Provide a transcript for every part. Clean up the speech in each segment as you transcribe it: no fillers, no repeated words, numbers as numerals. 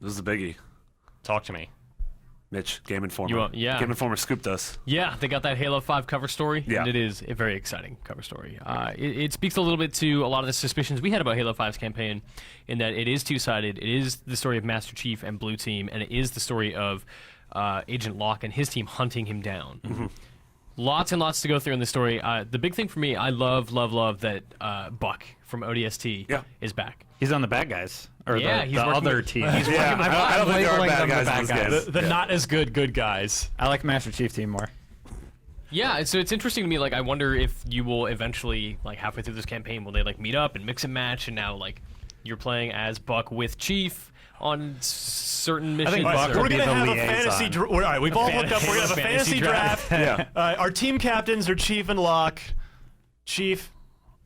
This is a biggie. Talk to me. Mitch, Game Informer. Game Informer scooped us. Yeah, they got that Halo 5 cover story, and it is a very exciting cover story. It speaks a little bit to a lot of the suspicions we had about Halo 5's campaign, in that it is two-sided. It is the story of Master Chief and Blue Team, and it is the story of Agent Locke and his team hunting him down. Mm-hmm. Lots and lots to go through in the story. The big thing for me, I love that Buck from ODST is back. He's on the bad guys. Or he's the other team. I don't think there are bad guys in this game. The not as good guys. I like Master Chief team more. Yeah, so it's interesting to me. Like, I wonder if you will eventually, like, halfway through this campaign, will they like meet up and mix and match, and now like you're playing as Buck with Chief on certain missions. Buck We're will be gonna the have liaison. a fantasy. All right, we've all hooked up. We're gonna have a fantasy draft. Our team captains are Chief and Locke. Chief,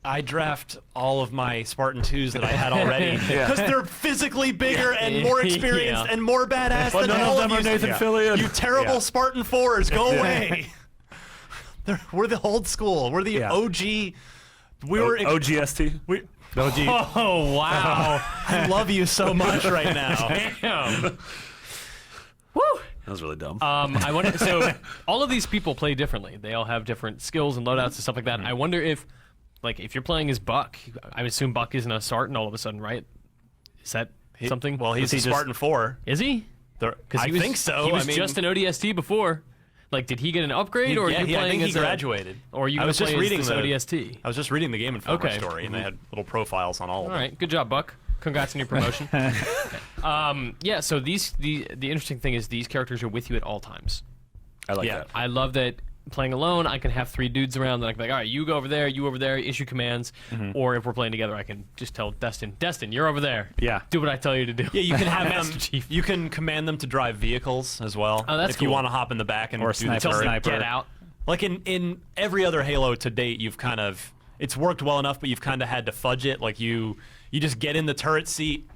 I draft all of my Spartan 2s that I had already because they're physically bigger and more experienced and more badass than all of you. Nathan Fillion. You terrible Spartan 4s, go away. We're the old school. We're the OG. We were OGST. Oh wow! I love you so much right now. Damn. Woo! That was really dumb. I wonder. So all of these people play differently. They all have different skills and loadouts and stuff like that. I wonder if, like, if you're playing as Buck, I would assume Buck isn't a Spartan all of a sudden, right? Is that something? Well, he's a Spartan 4. Is he? I think so. He was just an ODST before. Like, did he get an upgrade, or are you playing I think as he graduated. Or are you I was just reading the ODST? I was just reading the Game Informer story, and they had little profiles on all of them. All right, good job, Buck. Congrats on your promotion. Yeah. So the interesting thing is these characters are with you at all times. I like that. I love that. Playing alone, I can have 3 dudes around, and I can be like, all right, you go over there, you over there, issue commands. Or if we're playing together, I can just tell Destin, you're over there. Yeah. Do what I tell you to do. Yeah, you can have Master them. Chief. You can command them to drive vehicles as well. Oh, that's if you cool. want to hop in the back and Or do the sniper. turret. Get out. Like in every other Halo to date, you've kind of it's worked well enough, but you've kind of had to fudge it. Like you just get in the turret seat.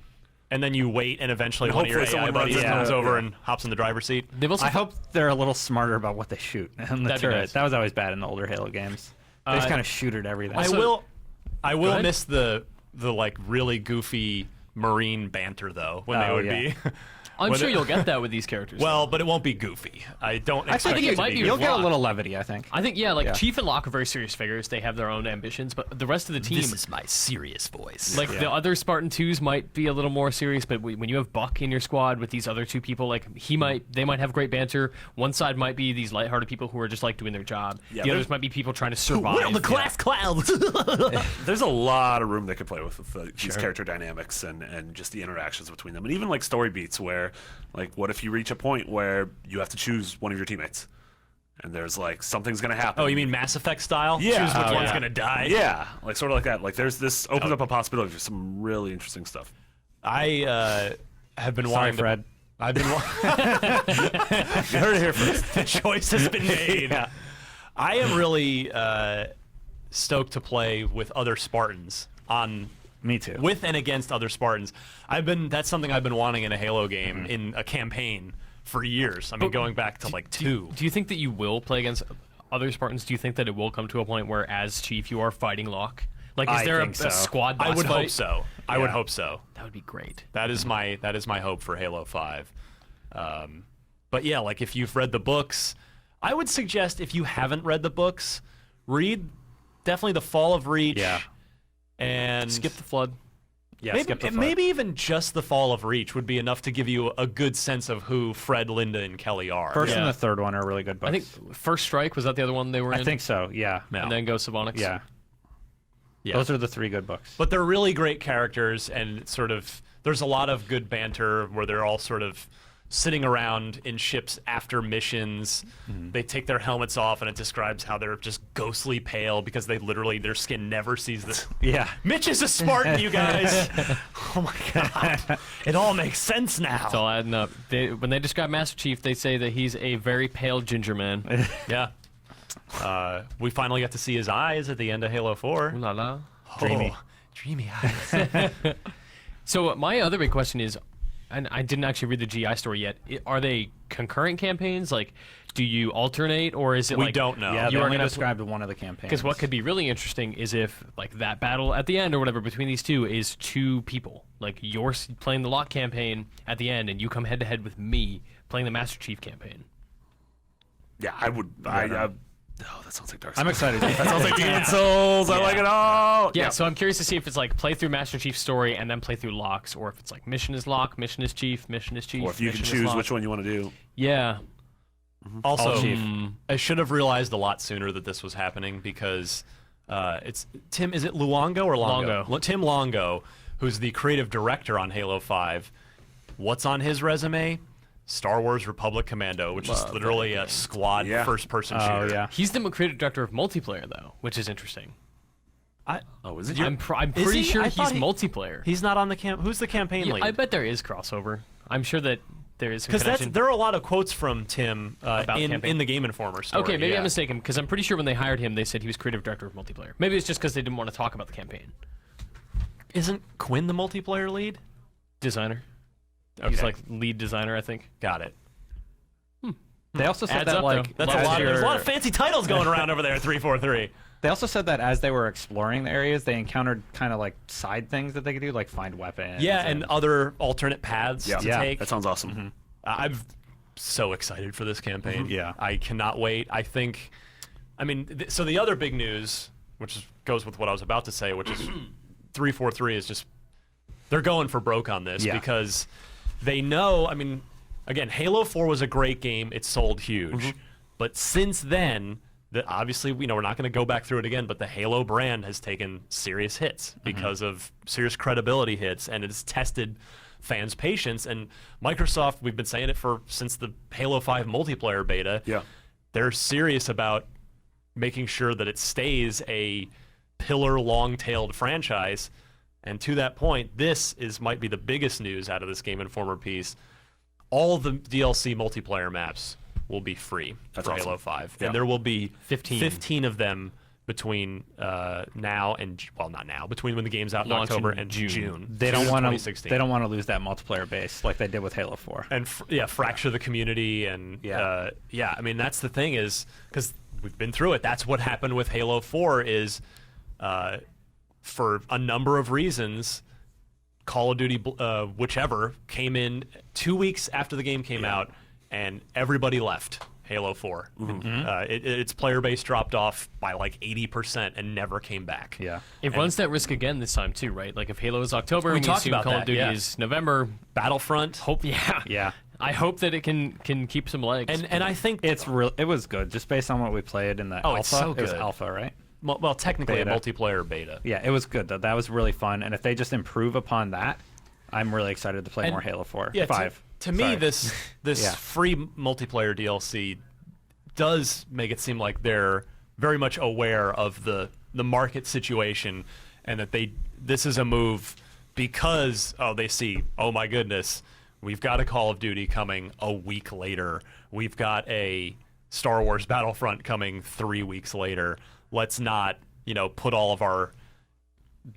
And then you wait, and eventually one of your AI buddies comes over and hops in the driver's seat. I hope they're a little smarter about what they shoot in the turret. Nice. That was always bad in the older Halo games. They just kind of shoot at everything. I will miss the like really goofy Marine banter though when they would be. I'm sure you'll get that with these characters. Well, but it won't be goofy. I don't. Actually, I think it might be. You'll get a little levity, I think. I think Chief and Locke are very serious figures. They have their own ambitions, but the rest of the team. This is my serious voice. Like the other Spartan 2s might be a little more serious, but when you have Buck in your squad with these other 2 people, like they might have great banter. One side might be these lighthearted people who are just like doing their job. The others might be people trying to survive. We're on the class clouds. There's a lot of room they could play with these character dynamics and just the interactions between them, and even like story beats where, like, what if you reach a point where you have to choose one of your teammates, and there's like something's gonna happen? Oh, you mean Mass Effect style? Yeah. Choose which one's gonna die. Yeah, like sort of like that. Like there's this opens up a possibility for some really interesting stuff. I have been wanting Fred. I've been. You heard it here first. The choice has been made. I am really stoked to play with other Spartans on. Me too. With and against other Spartans. That's something I've been wanting in a Halo game in a campaign for years. I mean, going back to like 2. Do you think that you will play against other Spartans? Do you think that it will come to a point where, as Chief, you are fighting Locke? Like, is there a squad boss I would fight? hope so. I would hope so. That would be great. That is my hope for Halo 5. But yeah, like if you've read the books, I would suggest if you haven't read the books, read definitely The Fall of Reach. Yeah. And skip the Flood. Yeah, maybe even just The Fall of Reach would be enough to give you a good sense of who Fred, Linda, and Kelly are. First and the third one are really good books. I think First Strike, was that the other one they were in? I think so, yeah. And then Ghosts of Onyx. Yeah. Those are the 3 good books. But they're really great characters, and sort of there's a lot of good banter where they're all sort of sitting around in ships after missions. They take their helmets off, and it describes how they're just ghostly pale because their skin never sees this. Yeah. Mitch is a Spartan, you guys. Oh my god. It all makes sense now. It's all adding up. When they describe Master Chief, they say that he's a very pale ginger man. Yeah. We finally got to see his eyes at the end of Halo 4. Ooh la la. Dreamy eyes. So my other big question is, and I didn't actually read the GI story yet. Are they concurrent campaigns? Like, do you alternate, or is it We like don't know. Yeah, you they are only gonna described one of the campaigns. Because what could be really interesting is if like that battle at the end or whatever between these two is two people. Like you're playing the Locke campaign at the end, and you come head to head with me playing the Master Chief campaign. Yeah, I would. Oh, that sounds like Dark Souls. I'm excited. That sounds like Demon Souls. I like it all. Yeah, so I'm curious to see if it's like play through Master Chief's story and then play through Locke's, or if it's like mission is Locke, mission is Chief, mission is Chief. Or if you can mission is choose Locke. which one you want to do. Yeah. Also, Chief. I should have realized a lot sooner that this was happening because it's Tim. Is it Luongo or Longo? Longo. Tim Longo, who's the creative director on Halo 5. What's on his resume? Star Wars Republic Commando, which is literally a squad first-person shooter. Oh yeah. He's the creative director of multiplayer though, which is interesting. Oh, is it? I'm Is pretty he? sure I he's thought multiplayer. He's not on the camp. Who's the campaign Yeah, lead? I bet there is crossover. I'm sure that there is some Because connection. there are a lot of quotes from Tim About in campaign. the Game Informer story. Okay, maybe yeah. I'm mistaken because I'm pretty sure when they hired him, they said he was creative director of multiplayer. Maybe it's just because they didn't want to talk about the campaign. Isn't Quinn the multiplayer lead? Designer. Okay. He's like lead designer, I think. Got it. They also said Adds that up, like though. That's As a lot. There's a you're- lot of fancy titles going around over there at 343. They also said that as they were exploring the areas, they encountered kind of like side things that they could do, like find weapons. Yeah, and other alternate paths to Yeah. take. That sounds awesome. Mm-hmm. I'm so excited for this campaign. Yeah. I cannot wait. I think, I mean, so the other big news, goes with what I was about to say, which is 343 is just, they're going for broke on this Yeah. because they know, I mean, again, Halo 4 was a great game. It sold huge. But since then, obviously, we're not going to go back through it again, but the Halo brand has taken serious hits because of serious credibility hits, and it's tested fans' patience. And Microsoft, we've been saying it since the Halo 5 multiplayer beta. Yeah. They're serious about making sure that it stays a pillar, long-tailed franchise. And to that point, might be the biggest news out of this Game Informer piece. All the DLC multiplayer maps will be free for awesome. Halo 5. Yeah. And there will be 15. 15 of them between now and, well, not now, between when the game's out in Launch in October and June. June. they don't June of want to. 2016. They don't want to lose that multiplayer base like they did with Halo 4. And fracture the community. And I mean, that's the thing is, because we've been through it, that's what happened with Halo 4 is, for a number of reasons, Call of Duty, whichever, came in 2 weeks after the game came out, and everybody left Halo 4. Its player base dropped off by like 80% and never came back. Yeah. It runs that risk again this time too, right? Like if Halo is October, We and talked assume about Call that, of Duty yeah. is November. Battlefront. Yeah. I hope that it can keep some legs. And I think It was good just based on what we played in the Oh, alpha. it's so It was good. alpha, right? well, technically Beta. a multiplayer beta. Yeah, it was good though. That was really fun. And if they just improve upon that, I'm really excited to play And- more Halo 4. Yeah, 5. To me, Sorry. this Yeah. free multiplayer DLC does make it seem like they're very much aware of the market situation, and that this is a move because they see, oh my goodness, we've got a Call of Duty coming a week later, we've got a Star Wars Battlefront coming 3 weeks later. Let's not put all of our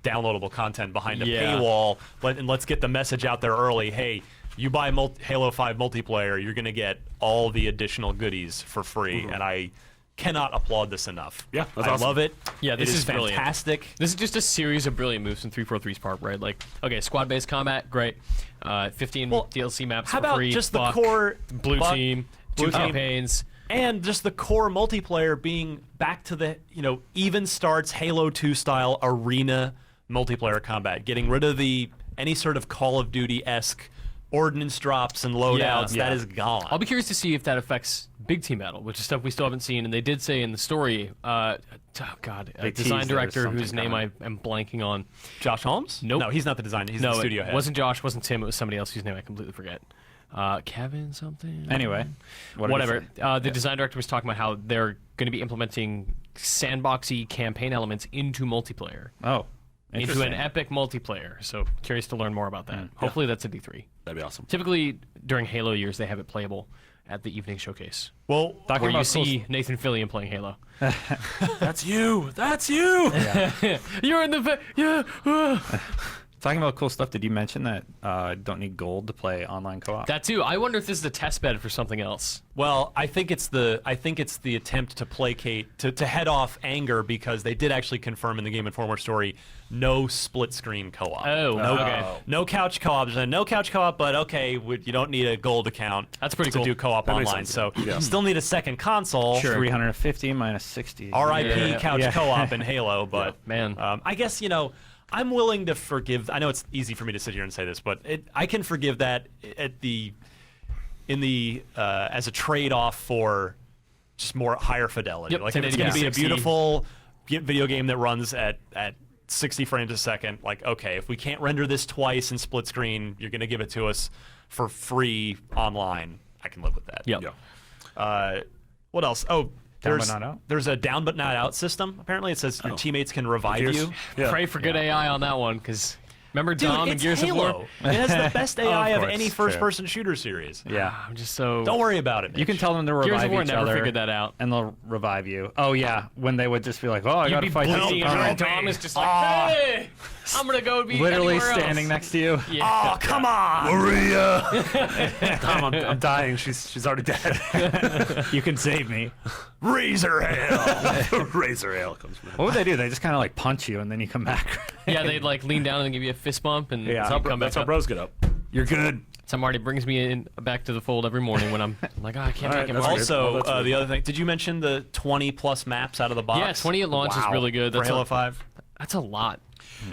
downloadable content behind a Yeah. paywall, and let's get the message out there early. Hey, you buy Halo 5 multiplayer, you're going to get all the additional goodies for free, and I cannot applaud this enough. Yeah, that's I awesome. love it. Yeah, this It is brilliant. fantastic. This is just a series of brilliant moves from 343's part, right? Like, okay, squad-based combat, great. 15 DLC maps How for about free. just the Buck, core blue Buck, team, Blue two team. campaigns. And just the core multiplayer being back to the, even starts Halo 2 style arena multiplayer combat, getting rid of any sort of Call of Duty-esque ordnance drops and loadouts. Yeah. That is gone. I'll be curious to see if that affects big team battle, which is stuff we still haven't seen. And they did say in the story, a They design teased there was director something whose name I coming. am blanking on. Josh Holmes? Nope. No, he's not the designer. He's No, the studio it head. wasn't Josh, wasn't Tim. It was somebody else whose name I completely forget. Kevin something. Anyway, what did he Whatever. say? The design director was talking about how they're going to be implementing sandboxy campaign elements into multiplayer, Oh, into interesting. an epic multiplayer. So curious to learn more about that. Hopefully that's a D3. That'd be awesome. Typically during Halo years they have it playable at the evening showcase, Well, Talking where you about see Nathan Fillion playing Halo. That's you. That's you. You're in the yeah. Talking about cool stuff, did you mention that don't need gold to play online co-op? That too. I wonder if this is a test bed for something else. Well, I think it's the attempt to placate to head off anger, because they did actually confirm in the Game Informer story no split screen co-op. Oh, okay. No couch co-op. No couch co-op, but okay, you don't need a gold account. That's pretty to cool. do co-op That makes online. sense. So Yeah. still need a second console. Sure. 350 minus 60. R.I.P. Yeah. couch co-op in Halo, but Man. I guess I'm willing to forgive. I know it's easy for me to sit here and say this, but I can forgive that as a trade-off for just more higher fidelity. Yep, Like if it's going to be a 1080p, beautiful video game that runs at 60 frames a second, like okay, if we can't render this twice in split screen, you're going to give it to us for free online. I can live with that. Yep. What else? Oh. Down but not out? There's a down but not out system. Apparently, it says your teammates can revive Gears? you. Yeah. Pray for good AI on that one, because remember Dude, Dom and it's Gears Halo. of War? It has the best AI of course, any sure. first-person shooter series. Yeah. I'm just so. Don't worry about it. You can Mitch. tell them to Gears revive of War each never other, figured that out. and they'll revive you. Oh yeah, when they would just be like, "Oh, I You'd gotta be fight bleeding, this." and Dom is just like, hey, I'm gonna go be Literally anywhere standing else. next to you. Yeah. Oh, come on! Maria! Tom, I'm dying. She's already dead. You can save me. Razor hail! Razor ale comes from What would they do? They just kind of like punch you, and then you come back. Yeah, they'd like lean down and give you a fist bump, and Yeah. that's how you come back That's how up. bros get up. You're good. So Marty brings me in back to the fold every morning when I'm like, oh, I can't All make right, it. that's Marty. weird. Also, Oh, that's weird. the other thing, did you mention the 20-plus maps out of the box? Yeah, 20 at launch is Wow. really good. For That's Halo a- 5. That's a lot.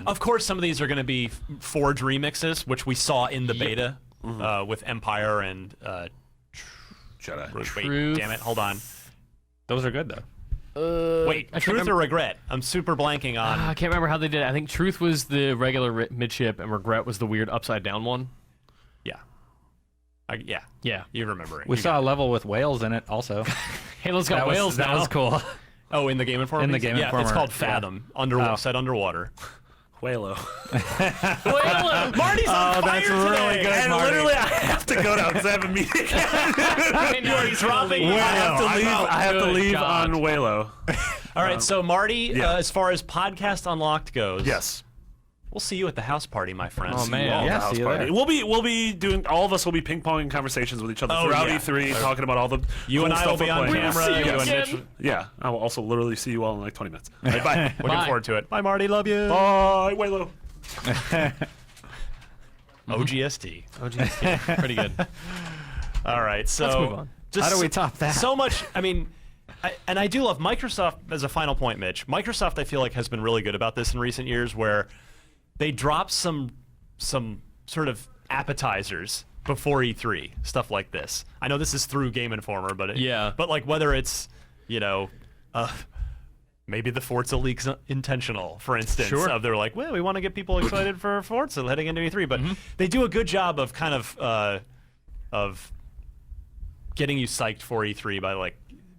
Of course, some of these are going to be Forge remixes, which we saw in the beta with Empire and... Jedi. wait, Truth. damn it, hold on. Those are good though. Wait, I can't Truth remember- or Regret? I'm super blanking on... I can't remember how they did it. I think Truth was the regular midship, and Regret was the weird upside down one. yeah. Yeah, Yeah. you remember it. We You saw a level with whales in it also. Halo's got whales that now. was cool. Oh, in the Game Informer? In the piece? Game yeah, Informer, it's called yeah. Fathom. Set underwater. Whalo. Whale! Marty's on fire that's really today. good. And Marty. literally, I have to go now because I have a meeting. I know he's dropping really- Whale. I have to Good leave God. on Whalo. All right, so Marty, yeah. as far as Podcast Unlocked goes, Yes. we'll see you at the house party, my friends. Oh, man. All the Yeah, house see you party. there. We'll be doing. All of us will be ping ponging conversations with each other Oh, throughout yeah. E3, talking about all the. You cool and I stuff will be we're on playing. camera. See you You and again. Mitch. Yeah, I will also literally see you all in like 20 minutes. All right, bye. Looking Bye. forward to it. Bye, Marty. Love you. Bye, Whalo. OGST. Oh, geez. Yeah, pretty good. All right, so Let's move on. just How do we top that? So much. I mean, and I do love Microsoft as a final point, Mitch. Microsoft, I feel like, has been really good about this in recent years, where they drop some sort of appetizers before E3, stuff like this. I know this is through Game Informer, but Yeah. but like whether it's maybe the Forza leak's intentional, for instance. Sure. They're like, well, we want to get people excited for Forza heading into E3, but they do a good job of kind of getting you psyched for E3 by like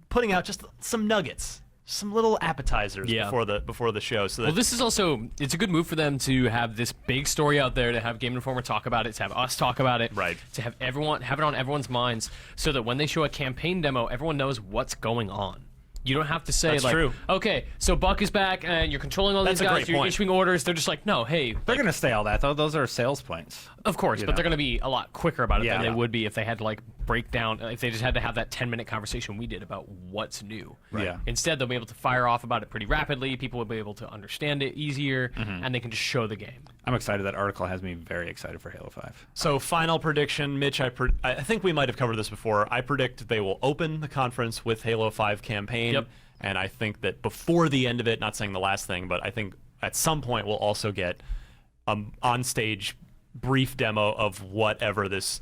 putting out just some nuggets, some little appetizers Yeah. before the show. So that Well, this is also, it's a good move for them to have this big story out there, to have Game Informer talk about it, to have us talk about it, Right. to have it on everyone's minds, so that when they show a campaign demo, everyone knows what's going on. You don't have to say, That's like, true. okay, so Buck is back, and you're controlling all That's these a guys, great you're point. issuing orders. They're just like, no, hey, They're gonna say all that though. Those are sales points. of course, but know. they're going to be a lot quicker about it than Yeah. they would be if they had to like break down, if they just had to have that 10-minute conversation we did about what's new. Right. Yeah. Instead, they'll be able to fire off about it pretty rapidly. People will be able to understand it easier, and they can just show the game. I'm excited. That article has me very excited for Halo 5. So final prediction, Mitch. I think we might have covered this before. I predict they will open the conference with Halo 5 campaign. Yep. And I think that before the end of it, not saying the last thing, but I think at some point we'll also get on-stage brief demo of whatever this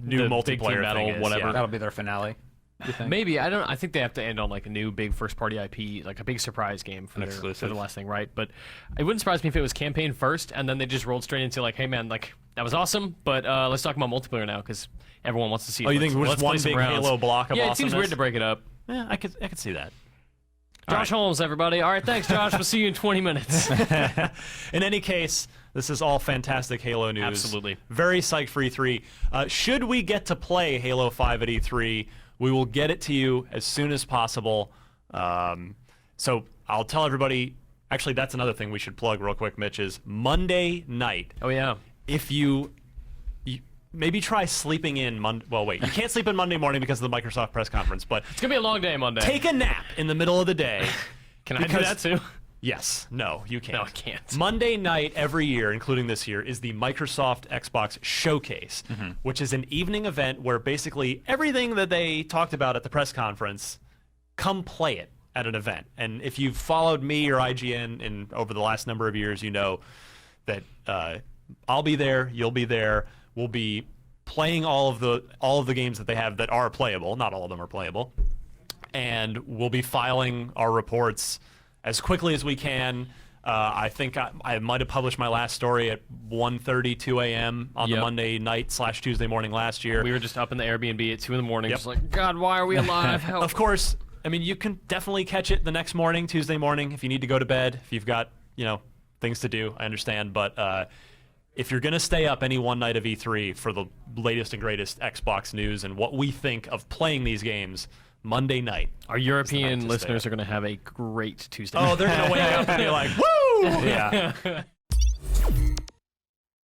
new The big team multiplayer battle, thing is. whatever. Yeah. That'll be their finale. You think? Maybe, I think they have to end on like a new big first-party IP, like a big surprise game for An their exclusive. last thing, right? But it wouldn't surprise me if it was campaign first, and then they just rolled straight into like, hey man, like that was awesome, but let's talk about multiplayer now because everyone wants to see. Oh, you think let's just play one some big rounds. Halo block of Yeah, it seems awesomeness? weird to break it up. Yeah, I could see that. Josh Holmes, everybody. All right, thanks, Josh. We'll see you in 20 minutes. In any case, this is all fantastic Halo news. Absolutely. Very psyched for E3. Should we get to play Halo 5 at E3, we will get it to you as soon as possible. So I'll tell everybody Actually, that's another thing we should plug real quick, Mitch, is Monday night. Oh yeah. If you maybe try sleeping in well, wait, you can't sleep in Monday morning because of the Microsoft press conference, but It's gonna be a long day Monday. take a nap in the middle of the day. Can I do that too? Yes. No, you can't. No, I can't. Monday night every year, including this year, is the Microsoft Xbox Showcase, which is an evening event where basically everything that they talked about at the press conference, come play it at an event. And if you've followed me or IGN over the last number of years, you know that I'll be there, you'll be there, we'll be playing all of the games that they have that are playable. Not all of them are playable. And we'll be filing our reports as quickly as we can. I think I might have published my last story at 1:30, 2 a.m. on the Monday night / Tuesday morning last year. We were just up in the Airbnb at 2 in the morning, just like, God, why are we alive? Help. Of course, I mean, you can definitely catch it the next morning, Tuesday morning, if you need to go to bed, if you've got, things to do, I understand. But if you're going to stay up any one night of E3 for the latest and greatest Xbox news and what we think of playing these games, Monday night. Our European listeners are going to have a great Tuesday. Oh, they're going to wake up and be like, woo! Yeah.